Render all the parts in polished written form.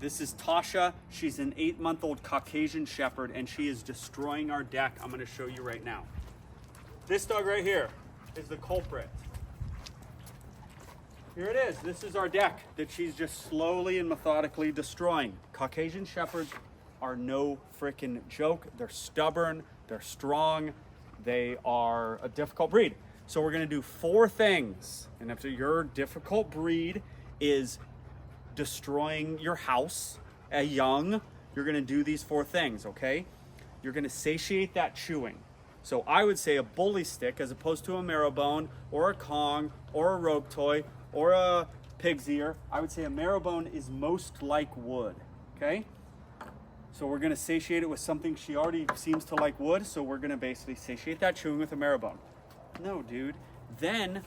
This is Tasha. She's an 8-month-old Caucasian Shepherd, and she is destroying our deck. I'm gonna show you right now. This dog right here is the culprit. Here it is. This is our deck that she's just slowly and methodically destroying. Caucasian Shepherds are no freaking joke. They're stubborn, they're strong, they are a difficult breed. So we're gonna do 4 things. And if your difficult breed is destroying your house, a young, you're gonna do these 4 things, okay? You're gonna satiate that chewing. So I would say a bully stick as opposed to a marrowbone or a Kong or a rope toy or a pig's ear. I would say a marrowbone is most like wood, okay? So we're gonna satiate it with something she already seems to like wood, so we're gonna basically satiate that chewing with a marrowbone. No, dude. Then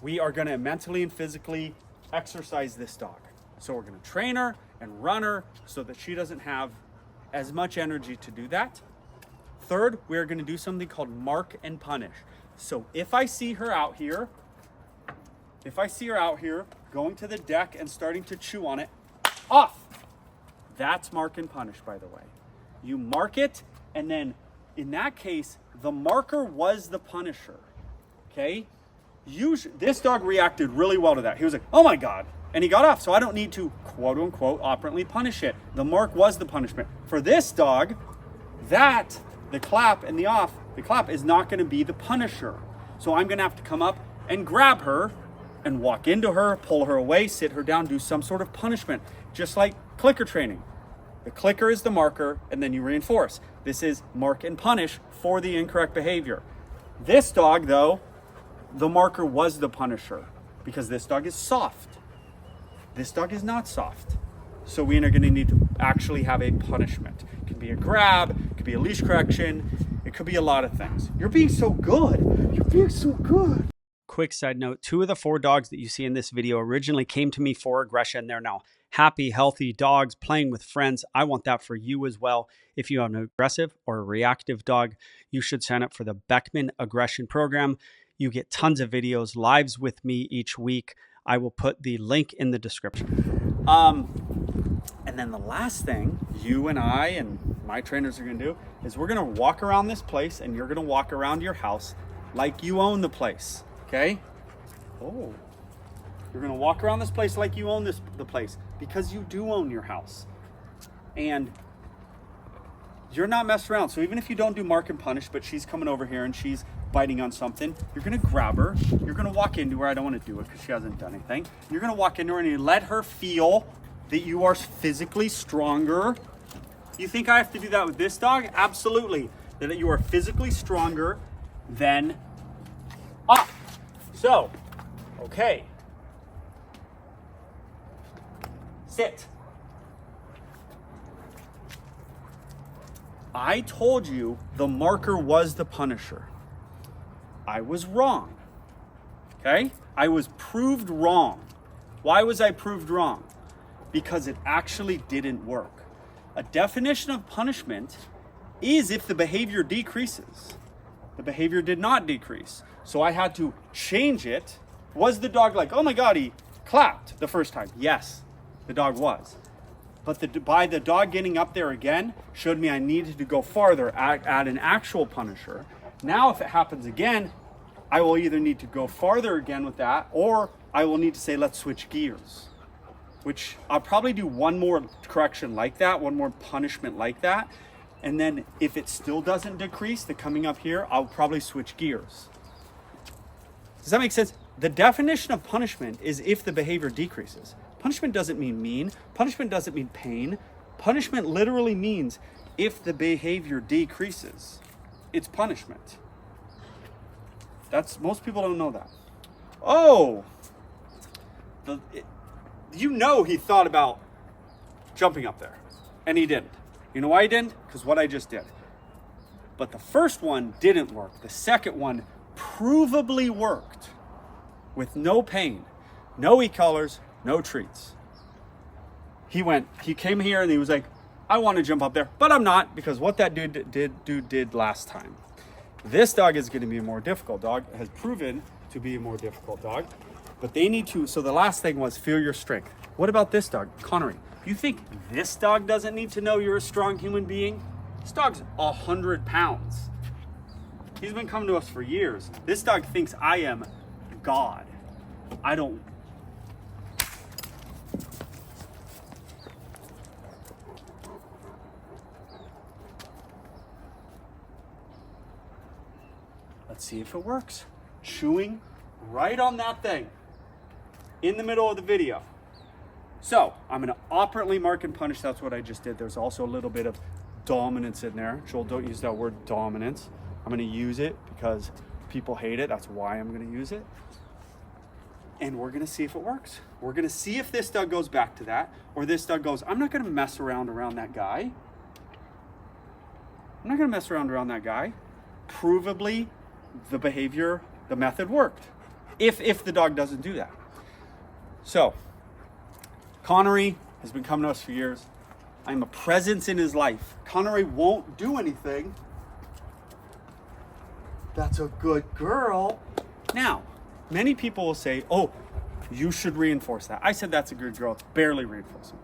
we are gonna mentally and physically exercise this dog. So we're gonna train her and run her so that she doesn't have as much energy to do that. Third, we're gonna do something called mark and punish. So if I see her out here going to the deck and starting to chew on it, off. That's mark and punish, by the way. You mark it, and then in that case, the marker was the punisher, okay? This dog reacted really well to that. He was like, oh my God, and he got off, so I don't need to quote unquote operantly punish it. The mark was the punishment. For this dog, the clap and the clap is not gonna be the punisher. So I'm gonna have to come up and grab her and walk into her, pull her away, sit her down, do some sort of punishment, just like clicker training. The clicker is the marker, and then you reinforce. This is mark and punish for the incorrect behavior. This dog, though, the marker was the punisher because this dog is soft. This dog is not soft. So we are gonna need to actually have a punishment. It could be a grab, it could be a leash correction, it could be a lot of things. You're being so good. You're being so good. Quick side note, 2 of the 4 dogs that you see in this video originally came to me for aggression. They're now happy, healthy dogs playing with friends. I want that for you as well. If you have an aggressive or a reactive dog, you should sign up for the Beckman Aggression Program. You get tons of videos, lives with me each week. I will put the link in the description. And then the last thing you and I and my trainers are gonna do is we're gonna walk around this place, and you're gonna walk around your house like you own the place, okay? Oh, you're gonna walk around this place like you own the place, because you do own your house. And you're not messing around. So even if you don't do mark and punish, but she's coming over here and she's biting on something, you're gonna grab her, you're gonna walk into her. I don't wanna do it because she hasn't done anything. You're gonna walk into her and you let her feel that you are physically stronger. You think I have to do that with this dog? Absolutely. That you are physically stronger than up. So, okay. Sit. I told you the marker was the punisher. I was wrong, okay? I was proved wrong. Why was I proved wrong? Because it actually didn't work. A definition of punishment is if the behavior decreases. The behavior did not decrease. So I had to change it. Was the dog like, oh my God, he clapped the first time? Yes, the dog was. But by the dog getting up there again showed me I needed to go farther, add an actual punisher. Now, if it happens again, I will either need to go farther again with that, or I will need to say, let's switch gears. Which I'll probably do one more correction like that, one more punishment like that. And then if it still doesn't decrease, the coming up here, I'll probably switch gears. Does that make sense? The definition of punishment is if the behavior decreases. Punishment doesn't mean mean. Punishment doesn't mean pain. Punishment literally means if the behavior decreases, it's punishment. Most people don't know that. Oh, you know he thought about jumping up there, and he didn't. You know why he didn't? Because what I just did. But the first one didn't work. The second one provably worked with no pain, no e-collars, no treats. He came here and he was like, I want to jump up there, but I'm not, because what that dude did last time. This dog is going to be a more difficult dog, has proven to be a more difficult dog, but they need to, so the last thing was feel your strength. What about this dog, Connery? You think this dog doesn't need to know you're a strong human being? This dog's 100 pounds. He's been coming to us for years. This dog thinks I am God. I don't. Let's see if it works. Chewing right on that thing in the middle of the video. So I'm gonna operantly mark and punish. That's what I just did. There's also a little bit of dominance in there. Joel, don't use that word dominance. I'm gonna use it because people hate it. That's why I'm gonna use it. And we're gonna see if it works. We're gonna see if this dog goes back to that, or this dog goes, I'm not gonna mess around that guy. I'm not gonna mess around that guy. Provably, the behavior, the method worked. If the dog doesn't do that. So, Connery has been coming to us for years. I'm a presence in his life. Connery won't do anything. That's a good girl. Now, many people will say, oh, you should reinforce that. I said that's a good girl. It's barely reinforcing.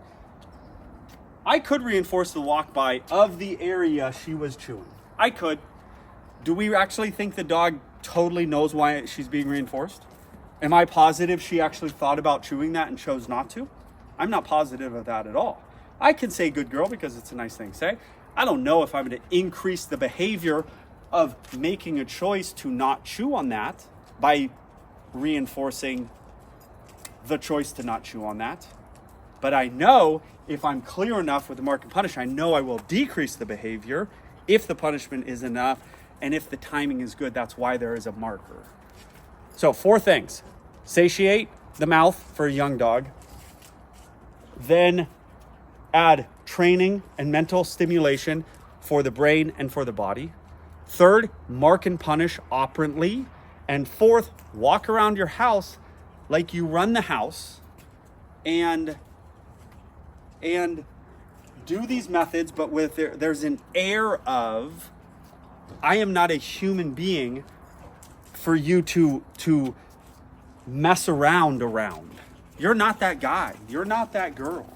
I could reinforce the walk by of the area she was chewing. I could. Do we actually think the dog totally knows why she's being reinforced? Am I positive she actually thought about chewing that and chose not to? I'm not positive of that at all. I can say good girl because it's a nice thing to say. I don't know if I'm going to increase the behavior of making a choice to not chew on that by reinforcing the choice to not chew on that. But I know if I'm clear enough with the mark and punish, I know I will decrease the behavior if the punishment is enough and if the timing is good. That's why there is a marker. So 4 things. Satiate the mouth for a young dog. Then add training and mental stimulation for the brain and for the body. 3rd, mark and punish operantly. And 4th, walk around your house like you run the house and do these methods, but with there's an air of, I am not a human being for you to mess around. You're not that guy. You're not that girl.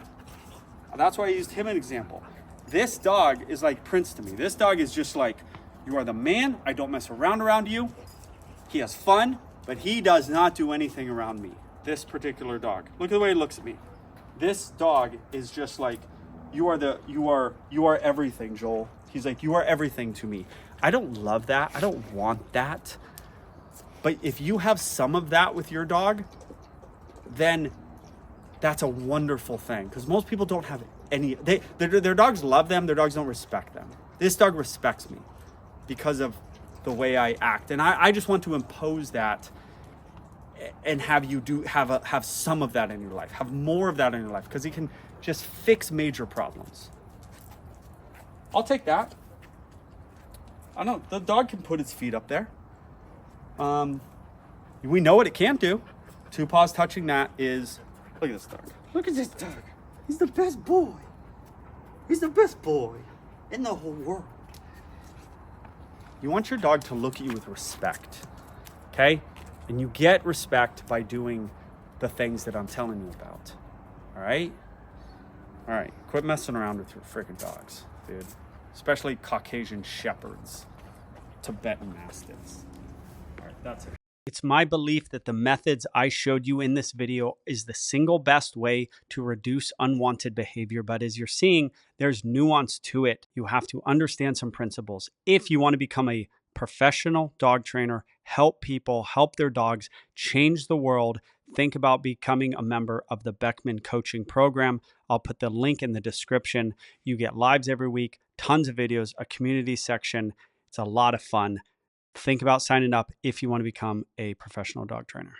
That's why I used him as an example. This dog is like Prince to me. This dog is just like, you are the man. I don't mess around you. He has fun, but he does not do anything around me. This particular dog. Look at the way he looks at me. This dog is just like, you are everything, Joel. He's like, you are everything to me. I don't love that. I don't want that. But if you have some of that with your dog, then that's a wonderful thing. Because most people don't have any, their dogs love them, their dogs don't respect them. This dog respects me because of the way I act. And I just want to impose that and have you have some of that in your life, have more of that in your life, because it can just fix major problems. I'll take that. I don't, the dog can put its feet up there. We know what it can't do. 2 paws touching that is, look at this dog. Look at this dog. He's the best boy. He's the best boy in the whole world. You want your dog to look at you with respect, okay? And you get respect by doing the things that I'm telling you about, all right? All right, quit messing around with your freaking dogs, dude. Especially Caucasian Shepherds, Tibetan Mastiffs. All right, that's it. It's my belief that the methods I showed you in this video is the single best way to reduce unwanted behavior. But as you're seeing, there's nuance to it. You have to understand some principles. If you want to become a professional dog trainer, help people, help their dogs, change the world, think about becoming a member of the Beckman Coaching Program. I'll put the link in the description. You get lives every week, tons of videos, a community section. It's a lot of fun. Think about signing up if you want to become a professional dog trainer.